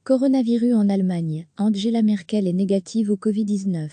Coronavirus en Allemagne, Angela Merkel est négative au Covid-19.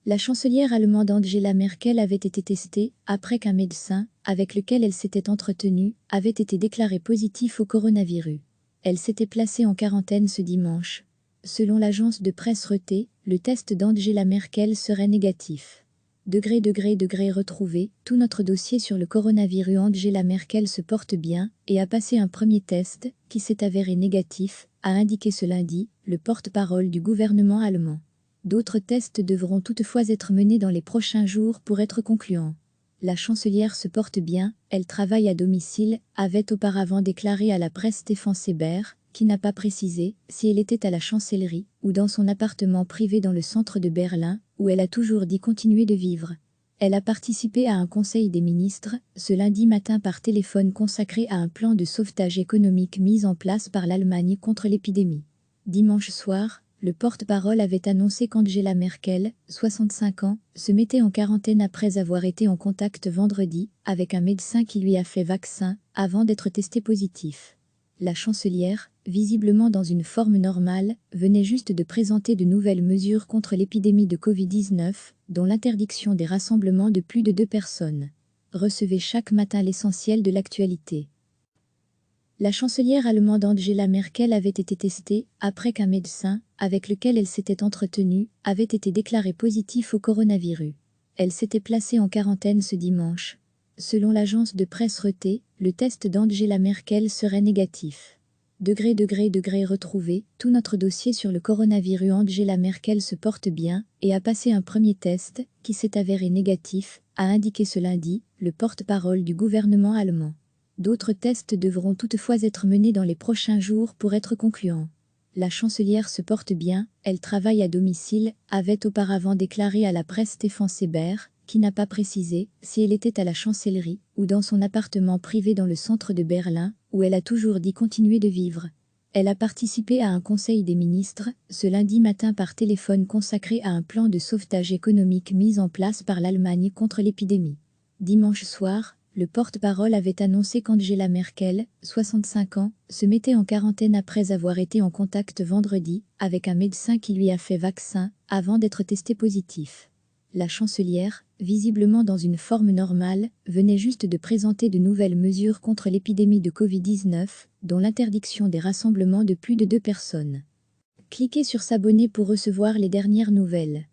La chancelière allemande Angela Merkel avait été testée après qu'un médecin, avec lequel elle s'était entretenue, avait été déclaré positif au coronavirus. Elle s'était placée en quarantaine ce dimanche. Selon l'agence de presse Reuters, le test d'Angela Merkel serait négatif. Retrouvé, tout notre dossier sur le coronavirus. Angela Merkel se porte bien et a passé un premier test, qui s'est avéré négatif, a indiqué ce lundi, le porte-parole du gouvernement allemand. D'autres tests devront toutefois être menés dans les prochains jours pour être concluants. La chancelière se porte bien, elle travaille à domicile, avait auparavant déclaré à la presse Stefan Seber, qui n'a pas précisé si elle était à la chancellerie ou dans son appartement privé dans le centre de Berlin, où elle a toujours dit continuer de vivre. Elle a participé à un conseil des ministres, ce lundi matin par téléphone consacré à un plan de sauvetage économique mis en place par l'Allemagne contre l'épidémie. Dimanche soir, le porte-parole avait annoncé qu'Angela Merkel, 65 ans, se mettait en quarantaine après avoir été en contact vendredi avec un médecin qui lui a fait vaccin avant d'être testé positif. La chancelière, visiblement dans une forme normale, venait juste de présenter de nouvelles mesures contre l'épidémie de Covid-19, dont l'interdiction des rassemblements de plus de 2 personnes. Recevez chaque matin l'essentiel de l'actualité. La chancelière allemande Angela Merkel avait été testée après qu'un médecin, avec lequel elle s'était entretenue, avait été déclaré positif au coronavirus. Elle s'était placée en quarantaine ce dimanche. Selon l'agence de presse Reuters, le test d'Angela Merkel serait négatif. Retrouvé, tout notre dossier sur le coronavirus. Angela Merkel se porte bien et a passé un premier test, qui s'est avéré négatif, a indiqué ce lundi, le porte-parole du gouvernement allemand. D'autres tests devront toutefois être menés dans les prochains jours pour être concluants. La chancelière se porte bien, elle travaille à domicile, avait auparavant déclaré à la presse Stefan Seber, qui n'a pas précisé si elle était à la chancellerie ou dans son appartement privé dans le centre de Berlin, où elle a toujours dit continuer de vivre. Elle a participé à un conseil des ministres, ce lundi matin par téléphone consacré à un plan de sauvetage économique mis en place par l'Allemagne contre l'épidémie. Dimanche soir, le porte-parole avait annoncé qu'Angela Merkel, 65 ans, se mettait en quarantaine après avoir été en contact vendredi avec un médecin qui lui a fait vaccin avant d'être testé positif. La chancelière, visiblement dans une forme normale, venait juste de présenter de nouvelles mesures contre l'épidémie de Covid-19, dont l'interdiction des rassemblements de plus de 2 personnes. Cliquez sur s'abonner pour recevoir les dernières nouvelles.